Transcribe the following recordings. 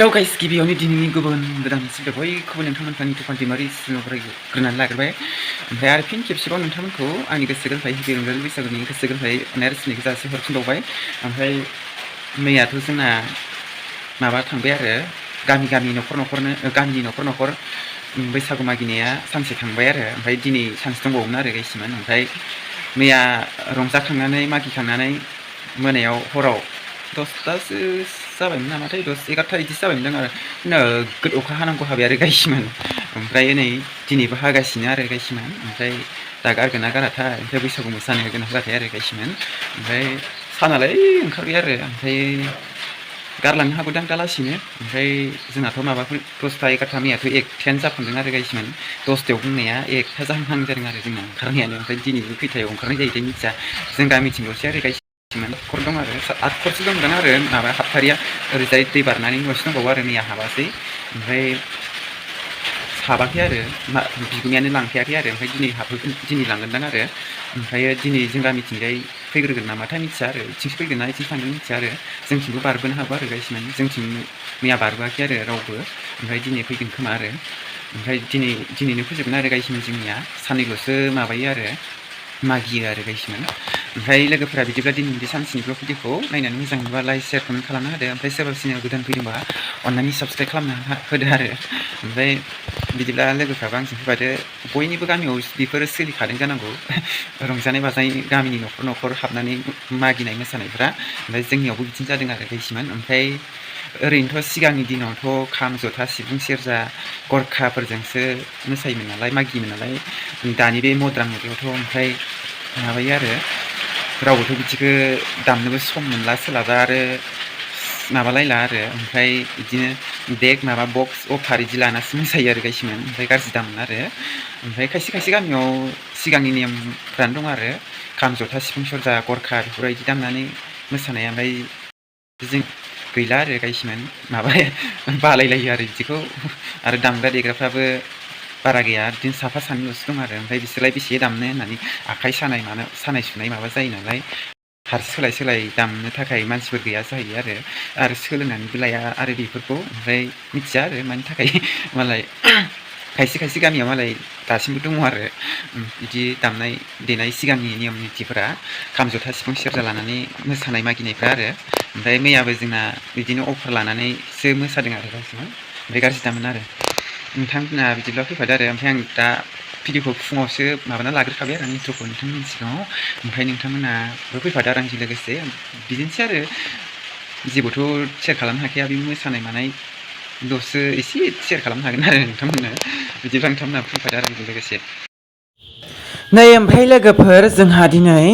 hello guys गिबियावनो दिनैनि गोदान मोनसे बयखौबो नोंथांमोननि टुफान दैमारि सिगाङाव लाग्रोबाय ओमफ्राय आरो फिन खेबसेबाव नोंथांमोनखौ आंनि गोसो गोरबोनिफ्राय गिबि रंजालि बैसागुनि गोसो गोरबोनिफ्राय अननाय आरो सिनायखौ जासि हरफिनबावबाय ओमफ्राय मैयाथ' जोंना माबा थांबाय आरो गामिनि न'खर न'खर बैसागु मागिनाया सानसे थांबाय आरो ओमफ्राय दिनै सानसे दंबावोमोन आरो गाइसमोन ओमफ्राय मैया रंजाखांनानै मागिखांनानै मोनायाव हराव 10टासो जाबायमोन नामाथाय 10-11टा बिदिसो जाबायमोन आरो नोगोद अखा हानांगौ हाबाय आरो गाइसमोन ओमफ्राय नै दिनैबो हागासिनो आरो गाइसमोन ओमफ्राय दा गारगोन ना गाराथाय ओमफ्राय बैसागु मोसानो होगोन ना होआथाय आरो गाइसमोन ओमफ्राय सानालाय ओंखारबाय आरो ओमफ्राय गारलांनो हागौदां दा लासैनो ओमफ्राय जोंनाथ' माबाफोर 10टा 11टा मैयाथ' 1टायानो जाखांदों आरो गाइसमोन 10टायाव बुंनाया 1टा जाहां जादों आरो जोंना ओंखारनायानो ओमफ्राय दिनैबो खैथायाव ओंखारनाय जायोथाय मिथिया जों गामिथिंल'सै आरो गाइस खर दं आरो 8 खरसो दंमोन आरो माबा हाबथारिया ओरैजाय दै बारनानै न'सो दंबावो आरो मैया हाबासै ओमफ्राय हाबाखै आरो बिगुमायानो लांफैयाखै आरो ओमफ्राय दिनै लांगोनदां आरो ओमफ्राय दिनै जों गामिथिंजाय फैग्रोगोन नामाथाय मिथिया आरो इथिंसो फैगोन ना इथिंसो थांगोन मिथिया आरो जोंथिंबो बारबोनो हागौ आरो गाइसमोन जोंथिं मैया बारबोआखै आरो रावबो ओमफ्राय दिनै फैगोन खोमा आरो ओमफ्राय दिनैनो फोजोबगोन आरो गाइसमोन जोंनिया साननैल'सो माबायो आरो मागियो आरो गाइसमोन ओमफ्राय लोगोफोरा बिदिब्ला दिनै बे सानसेनि भिडिअखौ नायनानै मोजां मोनबा लाइक शेयार कमेन्ट खालामना होदो ओमफ्राय सोरबा सिनेमा गोदान फैदोंबा अननानै साबस्क्राइब खालामना होदो आरो ओमफ्राय बिदिब्ला लोगोफ्राबो आंजों फैफादो बयनिबो गामियाव बेफोरो सोलिखादों जानांगौ रंजानाय बाजानाय गामिनि न'खर हाबनानै मागिनाय मोसानायफ्रा ओमफ्राय जोंनियावबो बिदिनो जादों आरो गाइसमोन ओमफ्राय ओरैनोथ' सिगांनि दिनावथ' खाम जथा सिफुं सेरजा गरखाफोरजोंसो मोसायोमोन नालाय मागियोमोन नालाय दानि बे मदार्न मुगायावथ' ओमफ्राय माबायो आरो रावबोथ' बिदिखौ दामनोबो सम मोनला सोलाबा आरो माबालायला आरो ओमफ्राय बिदिनो देक माबा बक्स अफार बिदि लानासो मोसायो आरो गाइसमोन ओमफ्राय गाज्रि दामोन आरो ओमफ्राय खायसे गामियाव सिगांनि नेमफ्रानो दं आरो खाम जथा सिफुं सेरजा गरखा बेफोरबायदि दामनानै मोसानाया ओमफ्राय जों गैला आरो गाइसमोन माबाया बालायलायो आरो बिदिखौ आरो दामग्रा देग्राफ्राबो बारा गैया बिदिनो साफा सानैल'सो दं आरो ओमफ्राय बिसोरलाय बेसे दामनो होननानै आखाइ सानाय सुनाय माबा जायो नालाय सोलाय दामनो थाखाय मानसिफोर गैया जाहैयो आरो सोलोंनानैबो लाया आरो बेफोरखौ ओमफ्राय मिथिया आरो मानि थाखाय मालाय खायसे गामियाव मालाय दासिमबो दङ आरो बिदि दामनाय देनाय सिगांनि नियम निथिफोरा खाम जथा सिफुं सेरजा लानानै मोसानाय मागिनायफ्रा आरो ओमफ्राय मैयाबो जोंना बिदिनो अफार लानानैसो मोसादों आरो गासिबो ओमफ्राय गाज्रि दामोन आरो नोंथांमोना बिदिब्ला फैफादो आरो ओमफ्राय आं दा भिडिअखौ फुङावसो माबाना लाग्रोखाबाय आरो इन्ट्र'खौ नोंथांमोननि सिगाङाव ओमफ्राय नोंथांमोनाबो फैफादो आरो आंजों लोगोसे बिदिनोसै आरो जेबोथ' शेयार खालामनो हाखाया बे मोसानाय मानायल'सो एसे शेयार खालामनो हागोन आरो नोंथांमोननो बिदिब्ला नोंथांमोना फैफादो आरो आंजों लोगोसे नै ओमफ्राय लोगोफोर जोंहा दिनै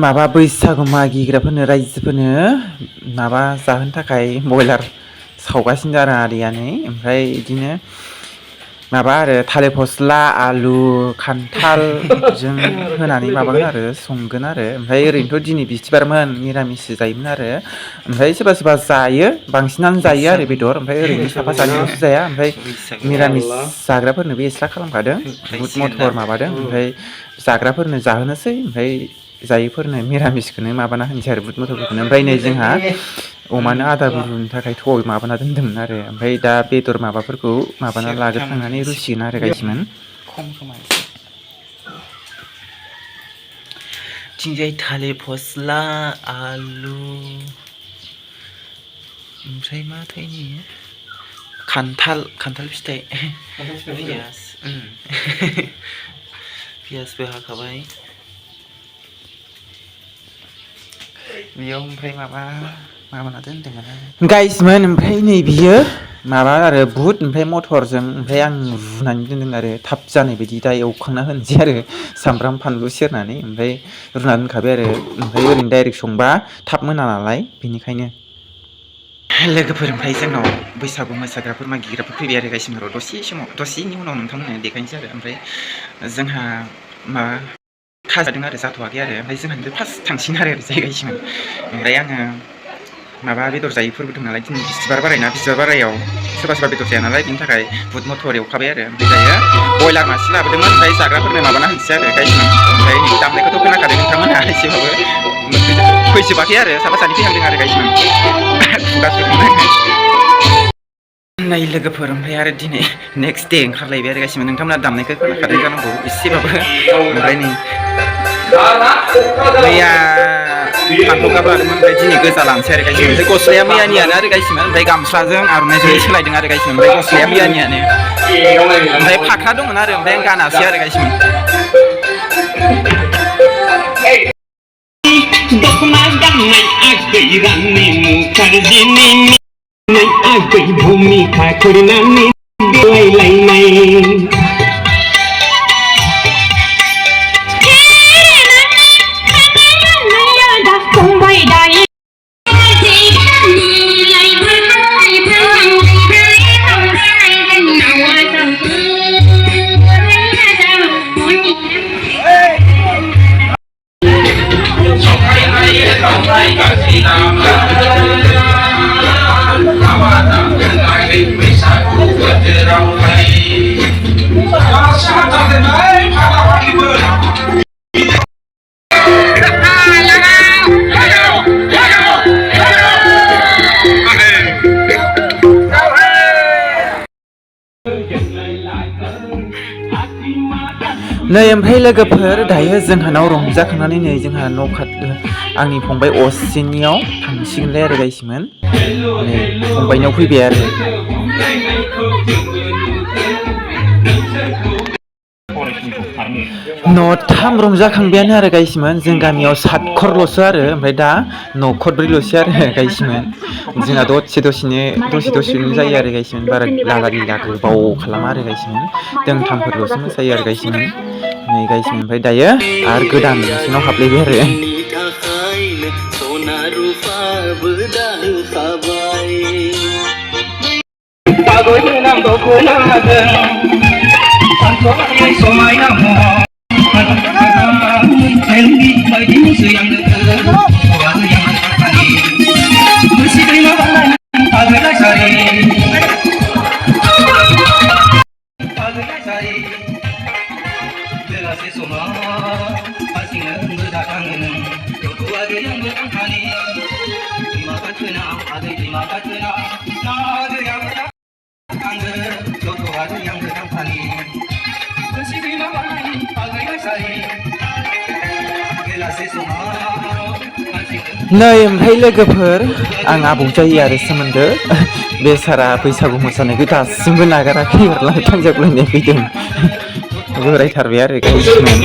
माबा बैसागु मागिग्राफोरनो रायजोफोरनो माबा जाहोनो थाखाय बयलार सावगासिनो आरो आदैयानो ओमफ्राय बिदिनो माबा आरो थालिर फस्ला आलु खान्थालजों होनानै माबागोन आरो संगोन आरो ओमफ्राय ओरैनोथ' दिनै बिस्थिबारमोन निरामिस जायोमोन आरो ओमफ्राय सोरबा जायो बांसिनानो जायो आरो बेदर ओमफ्राय ओरैनो साफा सानैल'सो जाया ओमफ्राय निरामिस जाग्राफोरनोबो एक्सट्रा खालामखादों बुट मटर माबादों ओमफ्राय जाग्राफोरनो जाहोनोसै ओमफ्राय जायैफोरनो मिरामिसखौनो माबाना होनोसै आरो बुट मटरफोरखौनो ओमफ्राय नै जोंहा अमानो आदार रुनो थाखाय थौ माबाना दोन्दोंमोन आरो ओमफ्राय दा बेदर माबाफोरखौ माबाना लाग्रोखांनानै रुसिगोन आरो गाइसमोन थिंजाय थालिर फस्ला आलु ओमफ्राय मा थाइनि खान्थाल फिथाइ पियास पियासबो हाखाबाय बेयाव ओमफ्राय माबाना दोनदोंमोन गाइसमोन ओमफ्राय नै बियो माबा आरो बुट ओमफ्राय मटरजों ओमफ्राय आं रुनानै दोनदों आरो थाब जानाय बायदि दा एवखांना होनोसै आरो सामब्राम फानलु सेरनानै ओमफ्राय रुना दोनखाबाय आरो ओमफ्राय ओरैनो डाइरेक्ट संबा थाब मोना नालाय बेनिखायनो लोगोफोर ओमफ्राय जोंनाव बैसागु मोसाग्राफोर मागिग्राफोर फैबाय आरो गाइसमोन दसेनि उनाव नोंथांमोननो देखायनोसै आरो ओमफ्राय जोंहा माबा खाजादों आरो जाथ'वाखै आरो ओमफ्य जोंहा फार्स्ट थांसिन आरो जायगासिमोन ओमफ्राय आङो माबा बेदर जायैफोरबो दं नालाय दिनै बिस्थिबार बारायाव सोरबा बेदर जाया नालाय बिनि थाखाय बुट मटर एवखाबाय आरो ओमफ्राय दायो बयलार मासे लाबोदोंमोन ओमफ्राय जाग्राफोरनो माबाना होनोसै आरो गाइसमोन ओमफ्राय दामनायखौथ' खोनाखादों नोंथांमोनहा एसेबाबो फैजोबाखै आरो साफा सानै फैहांदों आरो गाइसमोन खुगा नै लोगोफोर ओमफ्राय आरो दिनै नेक्स्ट डे ओंखारलायबाय आरो गासिबो नोंथांमोना दामनायखौ खोनाखादों जानांगौ एसेबाबो ओमफ्राय नै मैया फान्थाव गाब लादोंमोन ओमफ्राय दिनै गोजा लानोसै आरो गासिबो ओमफ्राय गस्लाया मैयानियानो आरो गासिबो ओमफ्राय गामसाजों आर'नाइजों सोलायदों आरो गासिबो ओमफ्राय गस्लाया मैयानियानो ओमफ्राय फाख्रा दंमोन आरो ओमफ्राय आं गानासै आरो गासिबो दखना गाननाय आगै रानि मुखार्जिनि नै आगै भूमिका खुरनानै देलायलायनाय नै ओमफ्राय लोगोफोर दायो जोंहानाव रंजाखांनानै नै जोंहा न' आंनि फंबाय असिनियाव थांसिगोनलाय आरो गायसिमोन नै फंबायनियाव फैबाय आरो न'थाम रंजाखांबायानो आरो गायसिमोन जों गामियाव 7 खरल'सो आरो ओमफ्राय दा न'खरब्रैल'सो आरो गायसिमोन जोंना दसेनो जायो आरो गायसिमोन बारा लाला लिला गोबाव खालामा आरो गायसिमोन दोंथामफोरल'सो मोसायो आरो गायसिमोन नै गायसिमोन ओमफ्राय दायो आरो गोदान न'सिनाव हाबलायबाय आरो नै ओमफ्राय लोगोफोर आं आबौ जायो आरो सोमोन्दो बे सारा बैसागु मोसानायखौ दासिमबो नागाराखै हरलाय थांजाबलायनाय फैदों बोरायथारबाय आरो गायसिमोन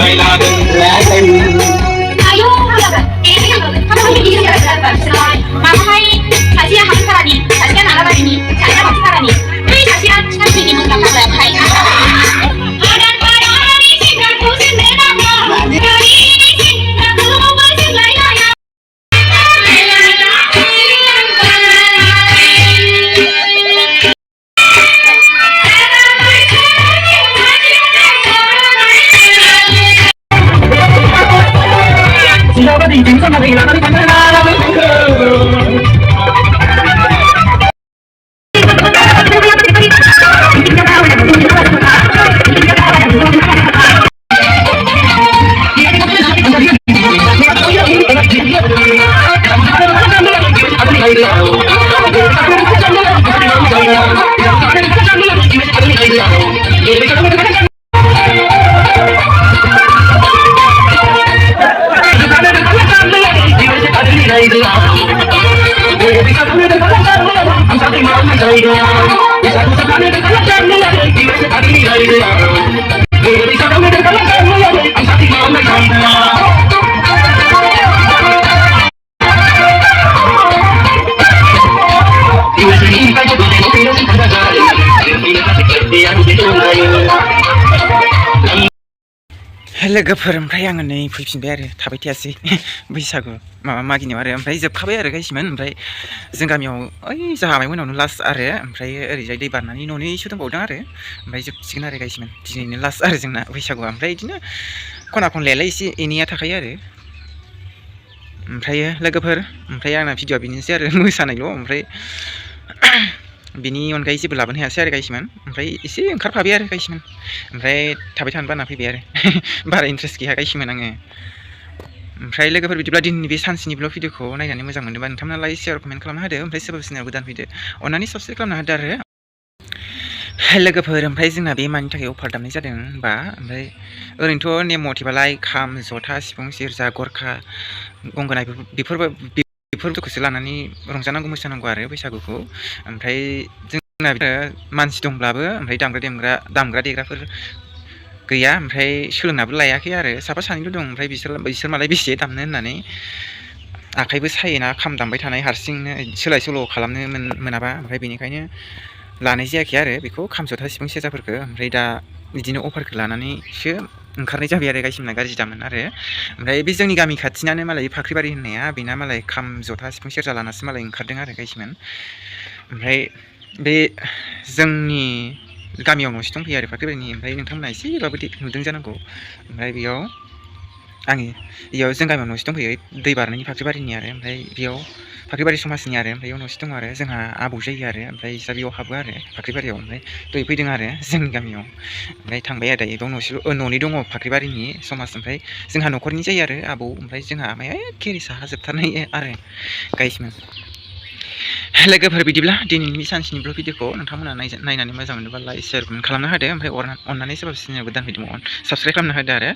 लोगोफोर ओमफ्राय आङो नै फैफिनबाय आरो थाबाय थायासै बैसागु माबा मागिनायाव आरो ओमफ्राय जोबखाबाय आरो गायसिमोन ओमफ्राय जों गामियाव ओइ जाहा आमाइमोनावनो लास्ट आरो ओमफ्राय ओरैजाय दै बारनानै न'नैसो दंबावदों आरो ओमफ्राय जोबसिगोन आरो गायसिमोन दिनैनो लास्ट आरो जोंना बैसागुआ ओमफ्राय बिदिनो खना खनलायालाय एसे एनैया थाखायो आरो ओमफ्राय लोगोफोर ओमफ्राय आंना भिडिअआ बेनोसै आरो मोसानायल' ओमफ्राय बिनि अनगायै जेबो लाबोनो हायासै आरो गायसिमोन ओमफ्राय एसे ओंखारफाबाय आरो गायसिमोन ओमफ्राय थाबाय थानो बाना फैबाय आरो बारा इन्ट्रेस्ट गैया गायसिमोन आङो ओमफ्राय लोगोफोर बिदिब्ला दिनैनि बे सानसेनि ब्लग भिडिअखौ नायनानै मोजां मोनदोंबा नोंथांमोना लाइक शेयार कमेन्ट खालामना होदो ओमफ्राय सोरबा सोरनियाव गोदान फैदो अननानै साबस्क्राइब खालामना होदो आरो लोगोफोर ओमफ्राय जोंना बे मानि थाखाय अफार दामनाय जादों होनबा ओमफ्राय ओरैनोथ' नेम मथेबालाय खाम जथा सिफुं सेरजा गरखा गंगोना बेफोरखौसो लानानै रंजानांगौ मोसानांगौ आरो बैसागुखौ ओमफ्राय जोंना मानसि दंब्लाबो ओमफ्राय दामग्रा देग्राफोर गैया ओमफ्राय सोलोंनाबो लायाखै आरो साफा सानैल' दं ओमफ्राय बिसोर मालाय बेसे दामनो होननानै आखाइबो सायोना खाम दामबाय थानाय हारसिंनो सोलाय सोल' खालामनो मोनाबा ओमफ्राय बेनिखायनो लानाय जायाखै आरो बेखौ खाम जथा सिफुं सेरजाफोरखौ ओमफ्राय दा बिदिनो अफारखौ लानानैसो ओंखारनाय जाबाय आरो गायसिमना गाज्रि दामोन आरो ओमफ्राय बे जोंनि गामि खाथिनानो मालाय फाख्रिबारि होननाया बेना मालाय खाम जथा सिफुं सेरजा लानासो मालाय ओंखारदों आरो गायसिमोन ओमफ्राय बे जोंनि गामियाव न'से दंफैयो आरो फाख्रिबारिनि ओमफ्राय नोंथांमोना एसेबाबो नुदों जानांगौ ओमफ्राय बेयाव जों गामियाव न'से दंफैयो दै बारनायनि फाख्रिबारिनि आरो ओमफ्राय बेयाव फाख्रिबारि समाजनि आरो ओमफ्राय बेयाव न'से दं आरो जोंहा आबौ जायो आरो ओमफ्राय बिस्रा बेयाव हाबो आरो फाख्रिबारियाव ओमफ्राय दहाय फैदों आरो जोंनि गामियाव ओमफ्राय थांबाय आरो दायो बेयाव न'नि दङ फाख्रिबारिनि समाज ओमफ्राय जोंहा न'खरनि जायो आरो आबौ ओमफ्राय जोंहा आमाया एखे साहाजोबथारनाय आरो गायसिमोन लोगोफोर बिदिब्ला दिनैनि सानसेनि ब्लग भिडिअखौ नोंथांमोना नायनानै मोजां मोनोबा लाइक शेयार खालामनो होदो ओमफ्राय अननानै सोरबा सिनियावबो दान होदोंमोन साबस्क्राइब खालामनो होदो आरो